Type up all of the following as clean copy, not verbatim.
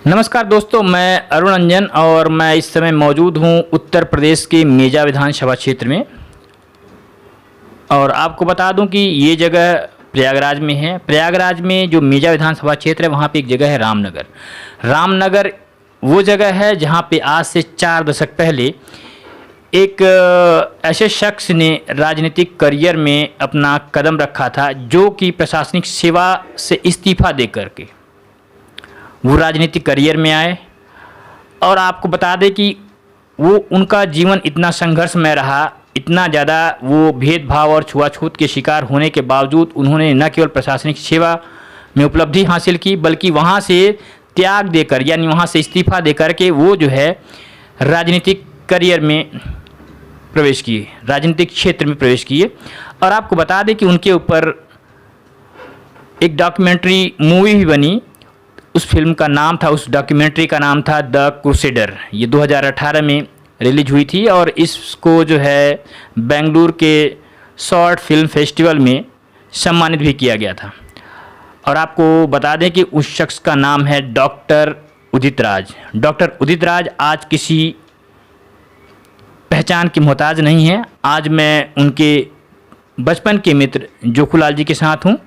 नमस्कार दोस्तों, मैं अरुण रंजन और मैं इस समय मौजूद हूं उत्तर प्रदेश के मेजा विधानसभा क्षेत्र में। और आपको बता दूं कि ये जगह प्रयागराज में है। प्रयागराज में जो मेजा विधानसभा क्षेत्र है वहाँ पे एक जगह है रामनगर। रामनगर वो जगह है जहाँ पे आज से 4 दशक पहले एक ऐसे शख्स ने राजनीतिक करियर में अपना कदम रखा था, जो कि प्रशासनिक सेवा से इस्तीफा दे करके वो राजनीतिक करियर में आए। और आपको बता दें कि वो उनका जीवन इतना संघर्षमय रहा, इतना ज़्यादा वो भेदभाव और छुआछूत के शिकार होने के बावजूद उन्होंने न केवल प्रशासनिक सेवा में उपलब्धि हासिल की, बल्कि वहाँ से त्याग देकर यानी वहाँ से इस्तीफा देकर के वो जो है राजनीतिक करियर में प्रवेश किए, राजनीतिक क्षेत्र में प्रवेश किए। और आपको बता दें कि उनके ऊपर एक डॉक्यूमेंट्री मूवी भी बनी। उस फिल्म का नाम था, उस डॉक्यूमेंट्री का नाम था द क्रूसेडर। ये 2018 में रिलीज हुई थी और इसको जो है बेंगलुरु के शॉर्ट फिल्म फेस्टिवल में सम्मानित भी किया गया था। और आपको बता दें कि उस शख्स का नाम है डॉक्टर उदित राज। डॉक्टर उदित राज आज किसी पहचान की मोहताज नहीं है। आज मैं उनके बचपन के मित्र जोखूलाल जी के साथ हूँ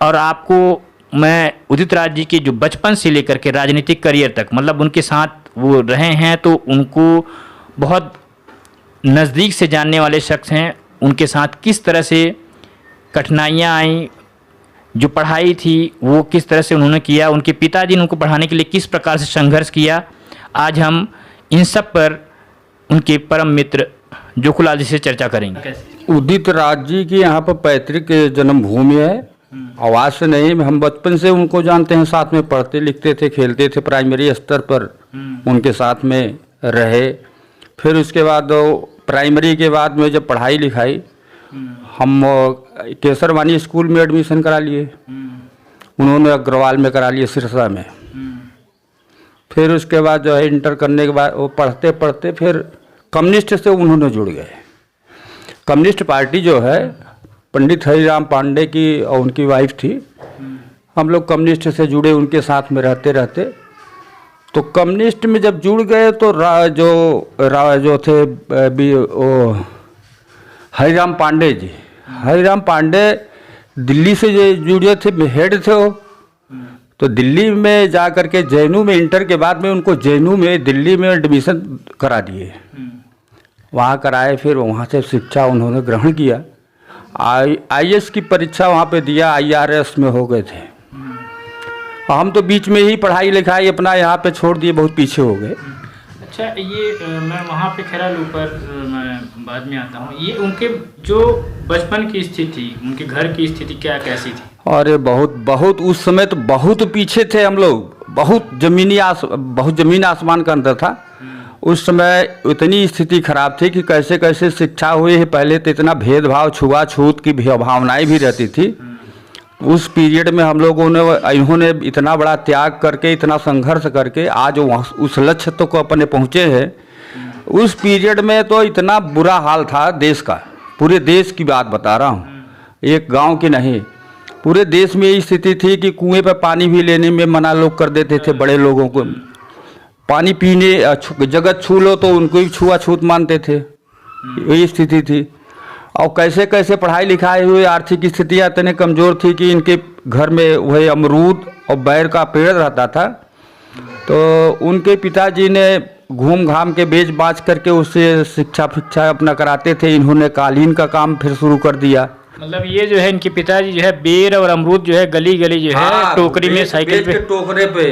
और आपको मैं उदित राज जी के जो बचपन से लेकर के राजनीतिक करियर तक, मतलब उनके साथ वो रहे हैं, तो उनको बहुत नज़दीक से जानने वाले शख्स हैं। उनके साथ किस तरह से कठिनाइयाँ आई, जो पढ़ाई थी वो किस तरह से उन्होंने किया, उनके पिताजी ने उनको पढ़ाने के लिए किस प्रकार से संघर्ष किया, आज हम इन सब पर उनके परम मित्र जोखूलाल जी से चर्चा करेंगे। उदित राज जी की यहाँ पर पैतृक जन्मभूमि है। आवाज़ से नहीं, हम बचपन से उनको जानते हैं, साथ में पढ़ते लिखते थे, खेलते थे, प्राइमरी स्तर पर उनके साथ में रहे। फिर उसके बाद प्राइमरी के बाद में जब पढ़ाई लिखाई, हम केसरवानी स्कूल में एडमिशन करा लिए, उन्होंने अग्रवाल में करा लिए, सिरसा में। फिर उसके बाद जो है इंटर करने के बाद वो पढ़ते पढ़ते फिर कम्युनिस्ट से उन्होंने जुड़ गए। कम्युनिस्ट पार्टी जो है पंडित हरिराम पांडे की और उनकी वाइफ थी, हम लोग कम्युनिस्ट से जुड़े, उनके साथ में रहते रहते तो कम्युनिस्ट में जब जुड़ गए तो जो थे वो हरिराम पांडे जी, हरिराम पांडे दिल्ली से जो जुड़े थे, हेड थे वो। तो दिल्ली में जा कर के जे.एन.यू. में इंटर के बाद में उनको जे.एन.यू. में दिल्ली में एडमिशन करा दिए, वहाँ कराए। फिर वहाँ से शिक्षा उन्होंने ग्रहण किया। आई.ए.एस. की परीक्षा वहाँ पे दिया, IRS में हो गए थे। हम तो बीच में ही पढ़ाई लिखाई अपना यहाँ पे छोड़ दिए, बहुत पीछे हो गए। अच्छा, ये मैं वहाँ पे खैर ऊपर मैं बाद में आता हूँ। ये उनके जो बचपन की स्थिति, उनके घर की स्थिति क्या कैसी थी? अरे बहुत उस समय तो बहुत पीछे थे हम लोग, बहुत ज़मीन आसमान का अंतर था। उस समय इतनी स्थिति खराब थी कि कैसे कैसे शिक्षा हुई है। पहले तो इतना भेदभाव, छुआछूत की भावनाएं भी रहती थी। उस पीरियड में हम लोगों ने, इन्होंने इतना बड़ा त्याग करके, इतना संघर्ष करके आज उस लक्ष्य तो को अपने पहुँचे हैं। उस पीरियड में तो इतना बुरा हाल था देश का, पूरे देश की बात बता रहा हूँ, एक गाँव की नहीं, पूरे देश में ये स्थिति थी कि कुएँ पर पानी भी लेने में मना लोग कर देते थे। बड़े लोगों को पानी पीने जगह छू लो तो उनको भी छुआछूत मानते थे, यही स्थिति थी। और कैसे कैसे पढ़ाई लिखाई हुई, आर्थिक स्थितियाँ इतने कमज़ोर थी कि इनके घर में वही अमरूद और बैर का पेड़ रहता था। तो उनके पिताजी ने घूम घाम के बेच बाच करके उससे शिक्षा अपना कराते थे। इन्होंने कालीन का काम फिर शुरू कर दिया। मतलब ये जो है इनके पिताजी जो है बेर और अमरूद जो है गली गली जो है टोकरी में, साइकिल पे,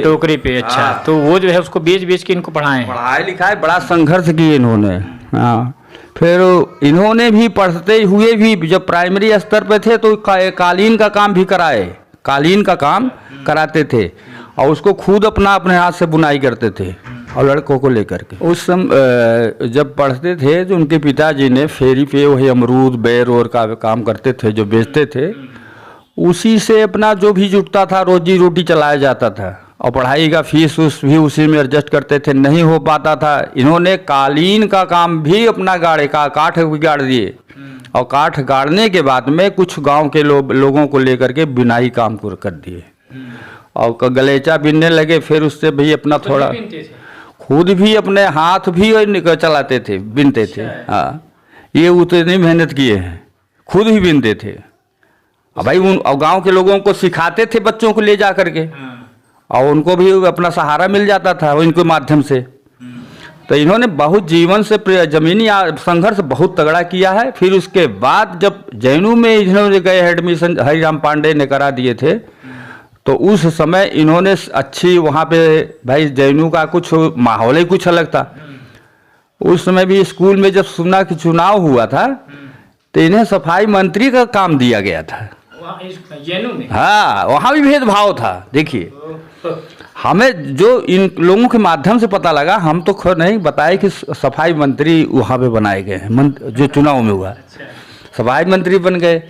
टोकरी पे। अच्छा, तो वो जो है उसको बेच के इनको पढ़ाई लिखाई बड़ा संघर्ष किए इन्होंने। हाँ, फिर इन्होंने भी पढ़ते हुए भी जब प्राइमरी स्तर पे थे तो कालीन का काम भी कराए, कालीन का काम कराते थे और उसको खुद अपने हाथ से बुनाई करते थे और लड़कों को लेकर के। उस समय जब पढ़ते थे तो उनके पिताजी ने फेरी पे वही अमरूद बैर और का काम करते थे, जो बेचते थे, उसी से अपना जो भी जुटता था रोजी रोटी चलाया जाता था। और पढ़ाई का फीस भी उसी में एडजस्ट करते थे। नहीं हो पाता था, इन्होंने कालीन का काम भी अपना काठ गाड़ दिए और काठ गाड़ने के बाद में कुछ गांव के लोगों को लेकर के बिनाई काम कर दिए। और गलेचा बीनने लगे, फिर उससे भी अपना थोड़ा खुद भी अपने हाथ भी चलाते थे, बीनते थे। हाँ, ये उतनी मेहनत किए हैं, खुद ही बीनते थे। अब भाई उन गांव के लोगों को सिखाते थे, बच्चों को ले जा करके, और उनको भी अपना सहारा मिल जाता था इनके माध्यम से। तो इन्होंने बहुत जीवन से जमीनी संघर्ष बहुत तगड़ा किया है। फिर उसके बाद जब जैनू में इन्होंने गए एडमिशन हरिराम पांडे ने करा दिए थे, तो उस समय इन्होंने अच्छी वहाँ पे, भाई जैनू का कुछ माहौल ही कुछ अलग था। उस समय भी स्कूल में जब सुना कि चुनाव हुआ था, तो इन्हें सफाई मंत्री का काम दिया गया था। जैनू में? हाँ, वहाँ भी भेदभाव था। देखिए, हमें जो इन लोगों के माध्यम से पता लगा, हम तो खैर नहीं बताए कि सफाई मंत्री वहाँ पे बनाए गए हैं, जो चुनाव में हुआ। सफाई मंत्री बन गए।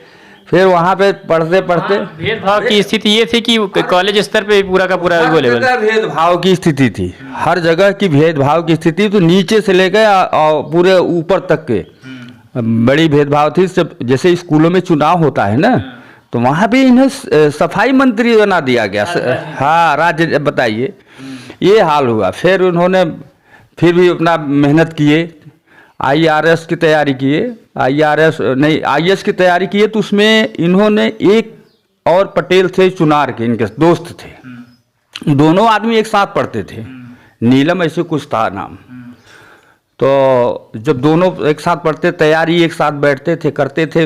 फिर वहाँ पे पढ़ते पढ़ते भेदभाव की स्थिति ये थी कि कॉलेज स्तर पे पूरा का पूरा लेवल भेदभाव की स्थिति थी, हर जगह की भेदभाव की स्थिति, तो नीचे से लेकर और पूरे ऊपर तक के बड़ी भेदभाव थी। जैसे स्कूलों में चुनाव होता है ना, तो वहाँ भी इन्हें सफाई मंत्री बना दिया गया। हाँ, राज्य, बताइए, ये हाल हुआ। फिर उन्होंने फिर भी अपना मेहनत किए, IRS की तैयारी किए, IRS नहीं IAS की तैयारी किए। तो उसमें इन्होंने एक और पटेल थे चुनार के, इनके दोस्त थे, दोनों आदमी एक साथ पढ़ते थे, नीलम ऐसे कुछ था नाम। तो जब दोनों एक साथ पढ़ते, तैयारी एक साथ बैठते थे, करते थे,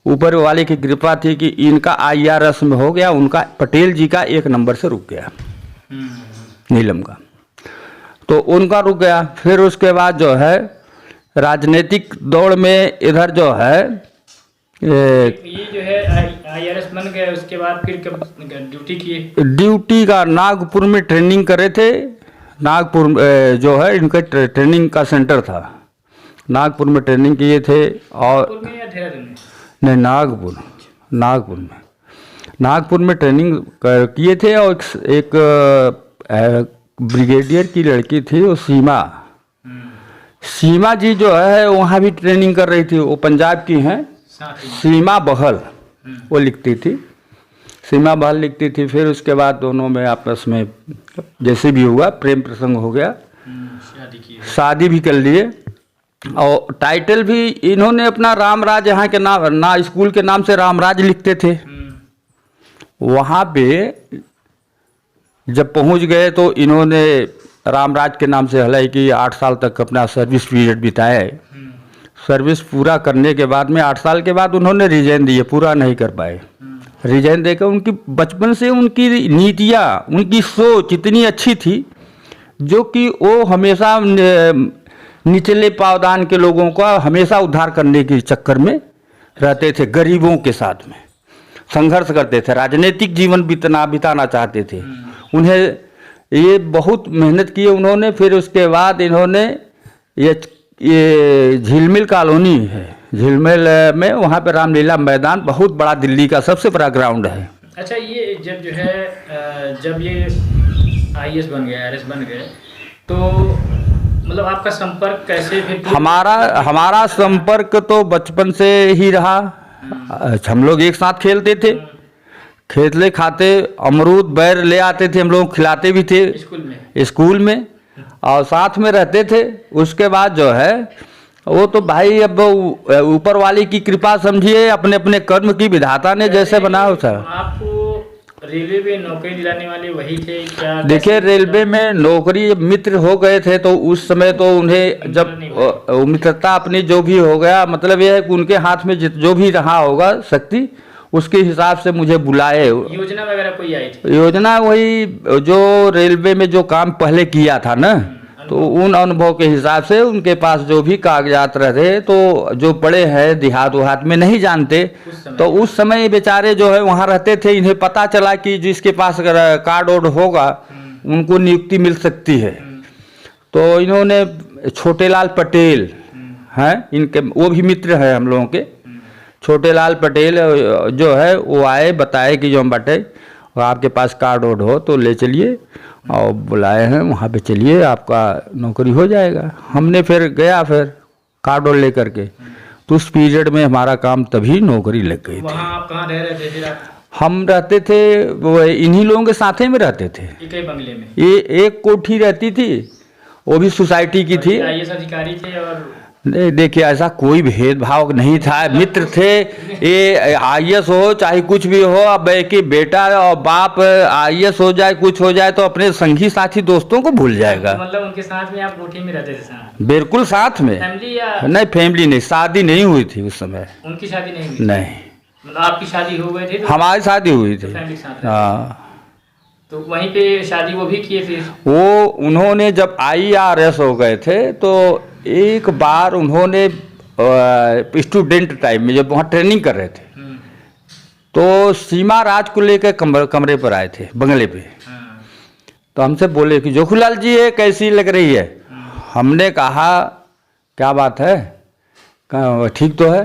ऊपर वाले की कृपा थी कि इनका IRS में हो गया, उनका पटेल जी का 1 नंबर से रुक गया, नीलम का, तो उनका रुक गया। फिर उसके बाद जो है राजनीतिक दौड़ में इधर जो है ये जो है IRS बन गया, उसके बाद फिर कब ड्यूटी किए? ड्यूटी का नागपुर में ट्रेनिंग करे थे। नागपुर जो है इनका ट्रेनिंग का सेंटर था, नागपुर में ट्रेनिंग किए थे। और नहीं, नागपुर में ट्रेनिंग किए थे। और एक ब्रिगेडियर की लड़की थी, वो सीमा जी जो है वहाँ भी ट्रेनिंग कर रही थी, वो पंजाब की हैं, सीमा बहल, वो लिखती थी, सीमा बहल लिखती थी। फिर उसके बाद दोनों में आपस में जैसे भी हुआ, प्रेम प्रसंग हो गया, शादी भी कर लिए। और टाइटल भी इन्होंने अपना रामराज, यहाँ के नाम स्कूल के नाम से रामराज लिखते थे। वहाँ पे जब पहुँच गए तो इन्होंने रामराज के नाम से हालांकि 8 साल तक अपना सर्विस पीरियड बिताए। सर्विस पूरा करने के बाद में 8 साल के बाद उन्होंने रिजाइन दिए, पूरा नहीं कर पाए। रिजाइन देकर उनकी बचपन से उनकी नीतियाँ, उनकी सोच इतनी अच्छी थी, जो कि वो हमेशा निचले पावदान के लोगों का हमेशा उद्धार करने के चक्कर में रहते थे, गरीबों के साथ में संघर्ष करते थे, राजनीतिक जीवन बिताना चाहते थे। उन्हें ये बहुत मेहनत की उन्होंने। फिर उसके बाद इन्होंने ये झिलमिल कॉलोनी है, झिलमिल में वहाँ पे रामलीला मैदान बहुत बड़ा, दिल्ली का सबसे बड़ा ग्राउंड है। अच्छा, ये जब जो है जब ये IAS बन गए, IRS बन गए, तो मतलब आपका संपर्क कैसे? हमारा संपर्क तो बचपन से ही रहा। हम लोग एक साथ खेलते थे, खेलते खाते, अमरूद बैर ले आते थे, हम लोग खिलाते भी थे स्कूल में, और साथ में रहते थे। उसके बाद जो है वो तो भाई अब ऊपर वाले की कृपा समझिए, अपने अपने कर्म की विधाता ने जैसे बनाया था। आपको रेलवे में नौकरी दिलाने वाले वही थे क्या? देखिए, रेलवे में नौकरी मित्र हो गए थे, तो उस समय तो उन्हें जब मित्रता अपनी जो भी हो गया, मतलब यह है कि उनके हाथ में जो भी रहा होगा शक्ति, उसके हिसाब से मुझे बुलाए। योजना वगैरह कोई आई थी? योजना वही जो रेलवे में जो काम पहले किया था ना, तो उन अनुभव के हिसाब से उनके पास जो भी कागजात रहे, तो जो पड़े हैं देहात वहात में नहीं जानते, तो उस समय बेचारे जो है वहाँ रहते थे। इन्हें पता चला कि जिसके पास कार्ड ओड होगा उनको नियुक्ति मिल सकती है। तो इन्होंने छोटेलाल पटेल हैं, इनके वो भी मित्र हैं हम लोगों के, छोटेलाल पटेल जो है वो आए, बताए कि जो हम बटे आपके पास कार्ड ओड हो तो ले चलिए, और बुलाए हैं वहाँ पे, चलिए आपका नौकरी हो जाएगा। हमने फिर गया, फिर कार्ड ओड ले करके, तो उस पीरियड में हमारा काम, तभी नौकरी लग गई थी। वहाँ आप कहाँ रह रहे थे फिर? हम रहते थे वो इन्हीं लोगों के साथ में रहते थे। एक ही बंगले में ये एक कोठी रहती थी, वो भी सोसाइटी की थी। आईएएस अधिकारी थे और नहीं देखिए, ऐसा कोई भेदभाव नहीं था, मित्र थे। ये आईएएस हो चाहे कुछ भी हो, अब कि बेटा और बाप आईएएस हो जाए कुछ हो जाए तो अपने संगी साथी दोस्तों को भूल जाएगा। मतलब उनके साथ में आप कोठी में रहते थे साथ? बिल्कुल साथ में। फैमिली या नहीं फैमिली नहीं, शादी नहीं हुई थी उस समय। उनकी शादी नहीं हुई? नहीं, मतलब आपकी शादी हो गई थी तो हमारी शादी हुई थी। फैमिली के साथ रहते? हाँ, तो वहीं पे शादी वो भी किए थे? वो उन्होंने जब IRS हो गए थे तो एक बार उन्होंने स्टूडेंट टाइम में जब वहाँ ट्रेनिंग कर रहे थे तो सीमा राज को लेकर कमरे पर आए थे बंगले पे। तो हमसे बोले कि जोखूलाल जी ये कैसी लग रही है? हमने कहा क्या बात है, कहा ठीक तो है।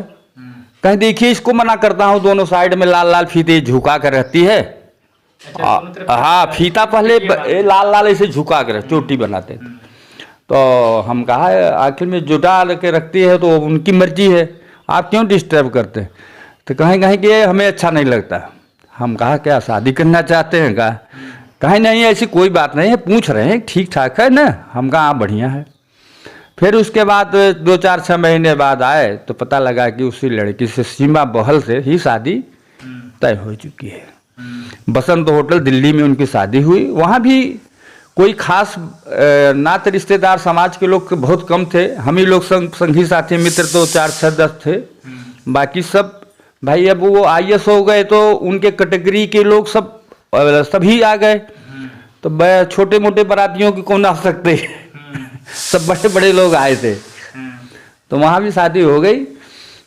कहीं देखिए इसको मना करता हूँ, दोनों साइड में लाल लाल फीते झुका कर रहती है। हाँ, फीता पहले लाल लाल ऐसे झुका कर चोटी बनाते थे। तो हम कहा आखिर में जुटा के रखती है तो उनकी मर्जी है, आप क्यों डिस्टर्ब करते हैं? तो कहें कि हमें अच्छा नहीं लगता। हम कहा क्या शादी करना चाहते हैं? कहा नहीं ऐसी कोई बात नहीं है, पूछ रहे हैं ठीक ठाक है ना। हम कहा हाँ बढ़िया है। फिर उसके बाद 2-4-6 महीने बाद आए तो पता लगा कि उसी लड़की से सीमा बहल से ही शादी तय हो चुकी है। बसंत होटल दिल्ली में उनकी शादी हुई। वहाँ भी कोई खास नाते रिश्तेदार समाज के लोग बहुत कम थे। हम ही लोग संगी साथी मित्र तो 4-6-10 थे, बाकी सब भाई अब वो IAS हो गए तो उनके कैटेगरी के लोग सभी आ गए। तो छोटे मोटे बारातियों की कौन आ सकते सब बड़े बड़े लोग आए थे। तो वहाँ भी शादी हो गई।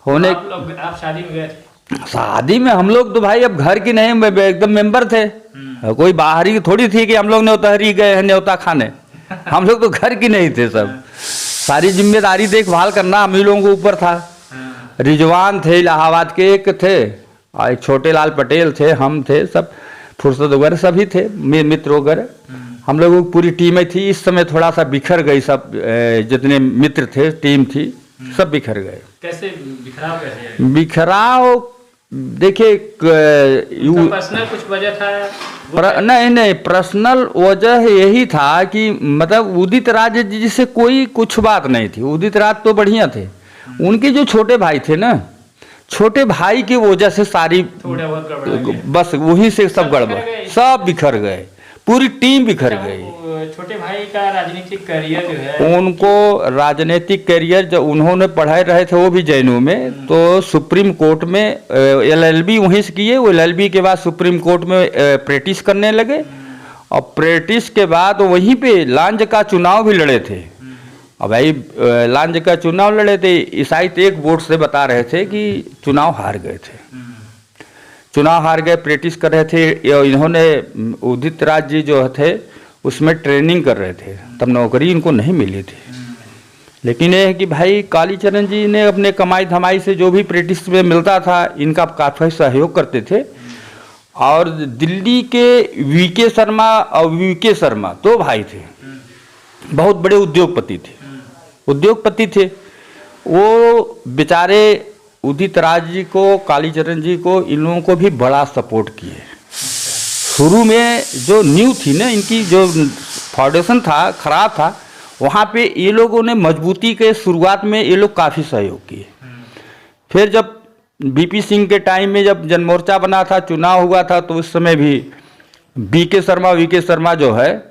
होने आप शादी में गए थे? शादी में हम लोग तो भाई अब घर की नहीं, एकदम मेंबर थे। कोई बाहरी थोड़ी थी कि हम लोग न्योताहरी गए हैं न्योता खाने। हम लोग तो घर की नहीं थे। सब सारी जिम्मेदारी देखभाल करना हम ही लोगों के ऊपर था। रिजवान थे इलाहाबाद के एक थे, और एक छोटे लाल पटेल थे, हम थे, सब फुर्सत वगैरह सभी थे, मित्र वगैरह। हम लोगों की पूरी टीमें थी। इस समय थोड़ा सा बिखर गई, सब जितने मित्र थे टीम थी सब बिखर गए। कैसे बिखराव? कैसे बिखराव? देखिए पर्सनल कुछ वजह था? नहीं, पर्सनल वजह यही था कि मतलब उदित राज जी से कोई कुछ बात नहीं थी। उदित राज तो बढ़िया थे, उनके जो छोटे भाई थे ना, छोटे भाई की वजह से सारी बस वही से सब गड़बड़, सब बिखर गए, पूरी टीम बिखर गई। छोटे भाई का राजनीतिक करियर जो है, उनको राजनीतिक करियर जब उन्होंने पढ़ाए रहे थे वो भी जैनों में, तो सुप्रीम कोर्ट में LLB वहीं से किए। वो LLB के बाद सुप्रीम कोर्ट में प्रैक्टिस करने लगे, और प्रैक्टिस के बाद वहीं पे लांज का चुनाव भी लड़े थे। अब भाई लांज का चुनाव लड़े थे, ईसाई एक वोट से बता रहे थे कि चुनाव हार गए थे। चुनाव हार गए, प्रैक्टिस कर रहे थे। इन्होंने उदित राज जी जो थे उसमें ट्रेनिंग कर रहे थे, तब नौकरी इनको नहीं मिली थी। लेकिन ये है कि भाई कालीचरण जी ने अपने कमाई धमाई से जो भी प्रैक्टिस में मिलता था इनका काफ़ी सहयोग करते थे। और दिल्ली के VK शर्मा और VK शर्मा 2 भाई थे, बहुत बड़े उद्योगपति थे। वो बेचारे उदित राज जी को, कालीचरण जी को, इन लोगों को भी बड़ा सपोर्ट किए। शुरू में जो नींव थी ना, इनकी जो फाउंडेशन था खराब था, वहाँ पे ये लोगों ने मजबूती के शुरुआत में ये लोग काफ़ी सहयोग किए। फिर जब BP सिंह के टाइम में जब जनमोर्चा बना था, चुनाव हुआ था, तो उस समय भी VK शर्मा जो है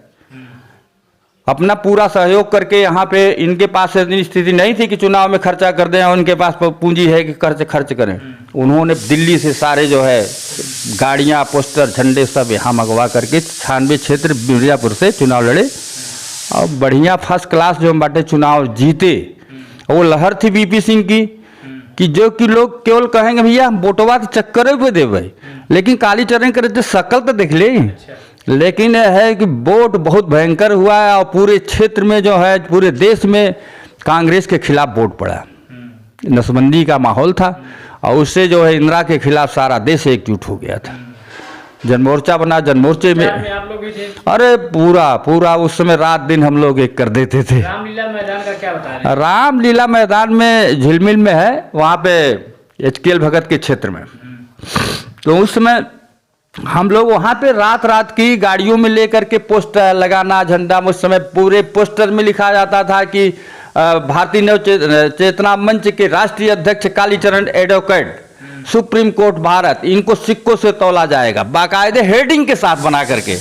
अपना पूरा सहयोग करके, यहाँ पे इनके पास इतनी स्थिति नहीं थी कि चुनाव में खर्चा कर दें, और उनके पास पूंजी है कि खर्च करें। उन्होंने दिल्ली से सारे जो है गाड़ियाँ, पोस्टर, झंडे सब यहाँ मंगवा करके 96 क्षेत्र मिर्जापुर से चुनाव लड़े, और बढ़िया फर्स्ट क्लास जो बाटे चुनाव जीते। वो लहर थी BP सिंह की कि जो कि लोग केवल कहेंगे भैया वोटवा तो चक्कर पे दे भाई, लेकिन कालीचरण करे शक्ल तो देख ले। लेकिन है कि वोट बहुत भयंकर हुआ है, और पूरे क्षेत्र में जो है, पूरे देश में कांग्रेस के खिलाफ वोट पड़ा। नसबंदी का माहौल था, और उससे जो है इंदिरा के खिलाफ सारा देश एकजुट हो गया था। जनमोर्चा बना, जनमोर्चे में आप लोग भी थे? अरे पूरा उस समय रात दिन हम लोग एक कर देते थे। रामलीला मैदान का क्या बता रहे हैं? रामलीला मैदान में झिलमिल में है, वहाँ पे HKL भगत के क्षेत्र में। तो उस समय हम लोग वहाँ पे रात रात की गाड़ियों में लेकर के पोस्टर लगाना, झंडा, उस समय पूरे पोस्टर में लिखा जाता था कि भारतीय नव चेतना मंच के राष्ट्रीय अध्यक्ष Kalicharan advocate, supreme court Bharat, इनको सिक्कों से तौला जाएगा, बाकायदे हेडिंग के साथ बना करके।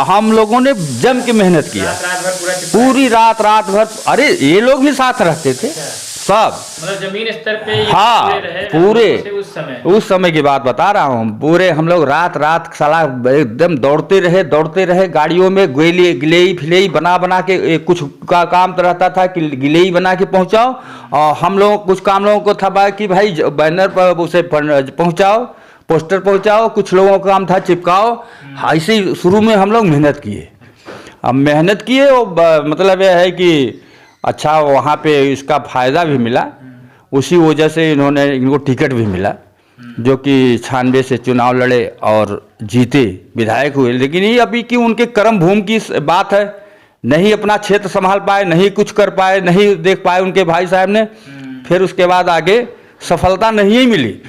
हम लोगों ने जम के मेहनत किया, पूरी रात भर। अरे ये लोग भी साथ रहते थे सब, मतलब जमीन स्तर पे। हाँ, पूरे उस समय की बात बता रहा हूँ। पूरे हम लोग रात साला एकदम दौड़ते रहे गाड़ियों में, गिलेई फिलेई बना के, कुछ का काम तो रहता था कि गिलेई बना के पहुँचाओ, और हम लोग कुछ काम लोगों को था कि भाई बैनर पर उसे पहुँचाओ, पोस्टर पहुँचाओ, कुछ लोगों का काम था चिपकाओ। ऐसे शुरू में हम लोग मेहनत किए। अब मेहनत किए, मतलब यह है कि अच्छा वहाँ पे इसका फ़ायदा भी मिला, उसी वजह से इनको टिकट भी मिला, जो कि 96 से चुनाव लड़े और जीते, विधायक हुए। लेकिन ये अभी की उनके कर्म भूमि की बात है, नहीं अपना क्षेत्र संभाल पाए, नहीं कुछ कर पाए, नहीं देख पाए उनके भाई साहब ने, फिर उसके बाद आगे सफलता नहीं मिली।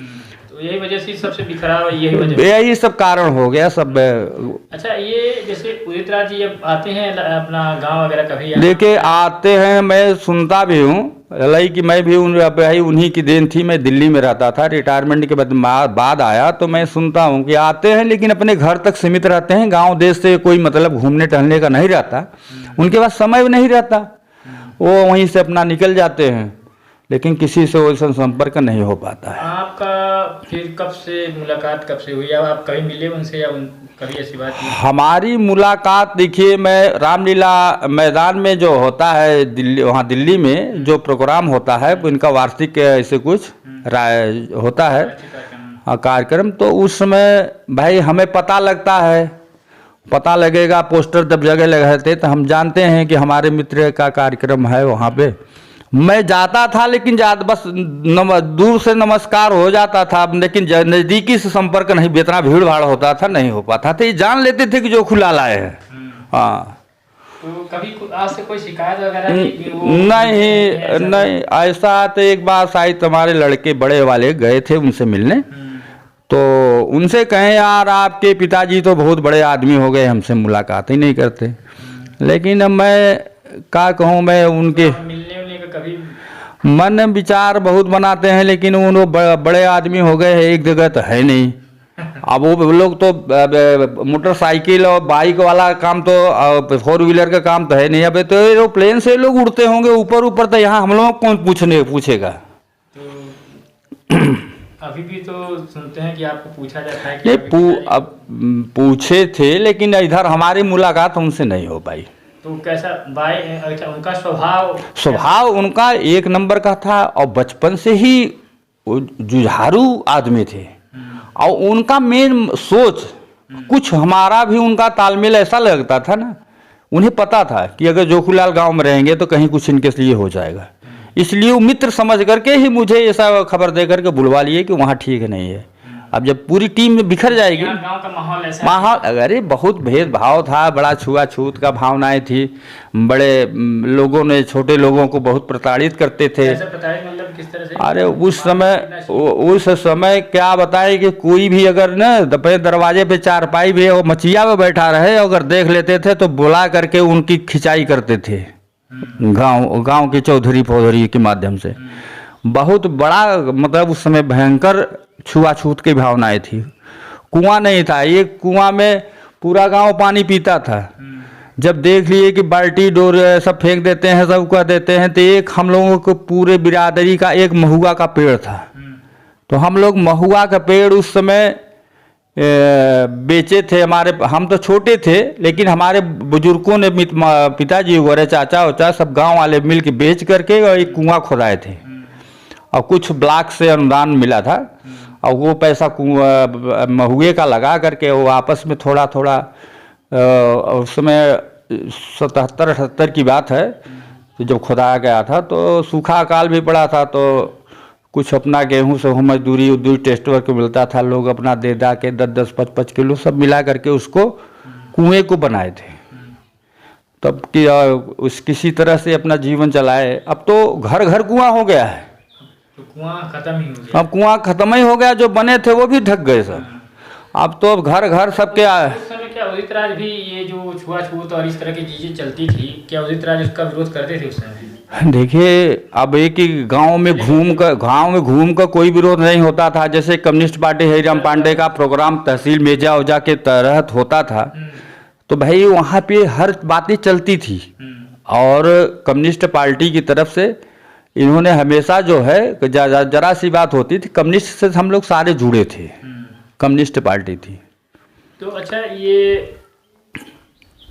यही वजह से सबसे बिखराव है, यही सब कारण हो गया सब। अच्छा, ये जैसे उदित राज जी अब आते हैं अपना गांव वगैरह कभी? देखिए आते हैं, मैं सुनता भी हूँ कि मैं भी उन्हीं की देन थी। मैं दिल्ली में रहता था, रिटायरमेंट के बाद आया, तो मैं सुनता हूँ कि आते हैं लेकिन अपने घर तक सीमित रहते हैं, गाँव देश से कोई मतलब घूमने टहलने का नहीं रहता, उनके पास समय नहीं रहता, वो वहीं से अपना निकल जाते हैं, लेकिन किसी से वैसा संपर्क नहीं हो पाता है। आपका फिर कब से मुलाकात कब से हुई? अब आप कभी मिले उनसे या कभी ऐसी बात नहीं? हमारी मुलाकात देखिए, मैं रामलीला मैदान में जो होता है दिल्ली में जो प्रोग्राम होता है, इनका वार्षिक ऐसे कुछ होता है कार्यक्रम, तो उस समय भाई हमें पता लगता है, पता लगेगा, पोस्टर जब जगह लगे थे तो हम जानते हैं कि हमारे मित्र का कार्यक्रम है वहाँ पे। मैं जाता था लेकिन बस दूर से नमस्कार हो जाता था, लेकिन नज़दीकी से संपर्क नहीं, इतना भीड़ भाड़ होता था, नहीं हो पाता था। ये जान लेते थे कि जो खुला लाए हैं। हाँ, तो कभी आज से कोई शिकायत वगैरह नहीं, ऐसा तो एक बार शायद हमारे लड़के बड़े वाले गए थे उनसे मिलने, तो उनसे कहें यार आपके पिताजी तो बहुत बड़े आदमी हो गए, हमसे मुलाकात ही नहीं करते। लेकिन अब मैं क्या कहूँ, मैं उनके कभी मन विचार बहुत बनाते हैं, लेकिन वो बड़े आदमी हो गए हैं, एक जगह तो है नहीं। अब वो लोग तो मोटरसाइकिल और बाइक वाला काम तो, 4 व्हीलर का काम तो है नहीं। अब तो एरोप्लेन से लोग उड़ते होंगे ऊपर, तो यहाँ हम लोग कौन पूछेगा? तो अभी भी तो सुनते हैं कि आपको पूछा जाता है कि अब पूछे थे, लेकिन इधर हमारी मुलाकात उनसे नहीं हो पाई। तो कैसा उनका स्वभाव उनका एक नंबर का था, और बचपन से ही जुझारू आदमी थे, और उनका मेन सोच कुछ हमारा भी उनका तालमेल ऐसा लगता था ना, उन्हें पता था कि अगर जोखूलाल गांव में रहेंगे तो कहीं कुछ इनके लिए हो जाएगा, इसलिए वो मित्र समझ करके ही मुझे ऐसा खबर दे करके बुलवा लिए कि वहाँ ठीक नहीं है। अब जब पूरी टीम में बिखर जाएगी, गांव का माहौल ऐसा अरे बहुत भेदभाव था, बड़ा छुआछूत का भावनाएं थी, बड़े लोगों ने छोटे लोगों को बहुत प्रताड़ित करते थे। मतलब किस तरह से? अरे उस समय क्या बताएं कि कोई भी अगर न दरवाजे पे चारपाई भी और मचिया में बैठा रहे, अगर देख लेते थे तो बुला करके उनकी खिंचाई करते थे, गांव के चौधरी के माध्यम से। बहुत बड़ा मतलब उस समय भयंकर छुआछूत की भावनाएं थी। कुआं नहीं था, एक कुआं में पूरा गांव पानी पीता था। जब देख लिए कि बाल्टी डोर सब फेंक देते हैं, सब कर देते हैं, तो एक हम लोगों को पूरे बिरादरी का एक महुआ का पेड़ था, तो हम लोग महुआ का पेड़ उस समय बेचे थे। हम तो छोटे थे, लेकिन हमारे बुजुर्गों ने, पिताजी वगैरह, चाचा उचा सब गांव वाले मिल के बेच करके और एक कुआं खोदाए थे, और कुछ ब्लॉक से अनुदान मिला था, और वो पैसा महुए का लगा करके वो आपस में थोड़ा थोड़ा, उस समय 77-78 की बात है, तो जब खुदाया गया था तो सूखा अकाल भी पड़ा था, तो कुछ अपना गेहूं से हो मजदूरी टेस्ट वर्क मिलता था, लोग अपना दे के 10-10, 5-5 किलो सब मिला करके उसको कुएं को बनाए थे, तब कि उस किसी तरह से अपना जीवन चलाए। अब तो घर घर कुआं हो गया है, तो कुआं खत्म ही हो गया। अब कुआं खत्म ही हो गया, जो बने थे वो भी ढक गए सब। अब तो अब घर घर सबके उस समय क्या उदित राज भी ये जो छुआछूत और इस तरह की चीजें चलती थी, क्या उदित राज उसका विरोध करते थे उस समय? देखिए, अब एक ही गांव में घूम कर कोई विरोध नहीं होता था। जैसे कम्युनिस्ट पार्टी हरिराम पांडे का प्रोग्राम तहसील मेजा ओजा के तहत होता था, तो भाई वहाँ पे हर बातें चलती थी। और कम्युनिस्ट पार्टी की तरफ से इन्होंने हमेशा जो है जरा सी बात होती थी, कम्युनिस्ट से हम लोग सारे जुड़े थे, कम्युनिस्ट पार्टी थी। तो अच्छा, ये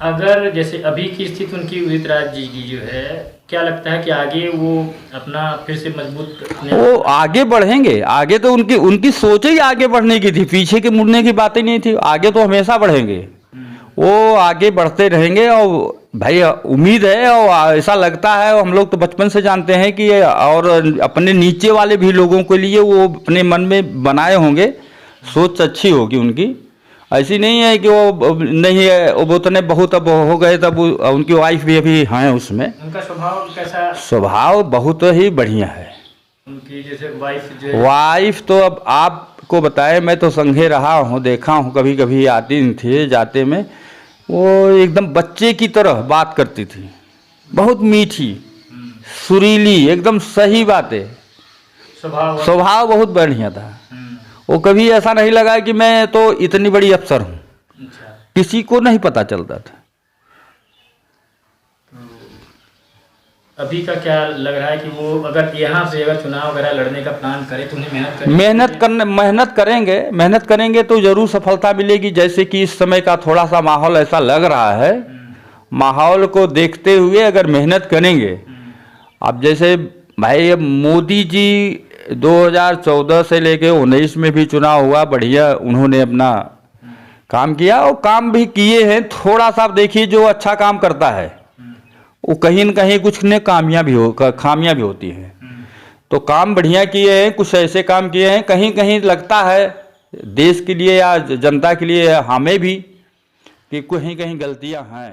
अगर जैसे अभी की स्थिति उनकी उदित राज जी की जो है, क्या लगता है कि आगे वो अपना फिर से मजबूत वो आगे बढ़ेंगे? आगे तो उनकी सोच ही आगे बढ़ने की थी, पीछे के मुड़ने की बातें नहीं थी। आगे तो हमेशा बढ़ेंगे, वो आगे बढ़ते रहेंगे। और भाई उम्मीद है और ऐसा लगता है, और हम लोग तो बचपन से जानते हैं कि और अपने नीचे वाले भी लोगों के लिए वो अपने मन में बनाए होंगे, सोच अच्छी होगी उनकी। ऐसी नहीं है कि वो नहीं है, वो उतने बहुत अब हो गए, तब उनकी वाइफ भी अभी हैं उसमें। उनका स्वभाव कैसा? स्वभाव बहुत ही बढ़िया है उनकी। जैसे वाइफ तो अब आपको बताए, मैं तो संगे रहा हूँ, देखा हूँ, कभी कभी आती थी जाते में, वो एकदम बच्चे की तरह बात करती थी, बहुत मीठी सुरीली, एकदम सही बातें, स्वभाव बहुत बढ़िया था। वो कभी ऐसा नहीं लगा कि मैं तो इतनी बड़ी अफसर हूँ, किसी को नहीं पता चलता था। अभी का क्या लग रहा है कि वो अगर यहाँ से अगर चुनाव वगैरह लड़ने का प्लान करे तो उन्हें मेहनत करेंगे तो जरूर सफलता मिलेगी। जैसे कि इस समय का थोड़ा सा माहौल ऐसा लग रहा है, माहौल को देखते हुए अगर मेहनत करेंगे। अब जैसे भाई अब मोदी जी 2014 से लेके 19 में भी चुनाव हुआ, बढ़िया उन्होंने अपना काम किया, और काम भी किए हैं। थोड़ा सा देखिए, जो अच्छा काम करता है वो कहीं न कहीं कुछ ने खामियां भी होती हैं। तो काम बढ़िया किए हैं, कुछ ऐसे काम किए हैं, कहीं कहीं लगता है देश के लिए या जनता के लिए हमें भी कि कहीं कहीं गलतियां हैं।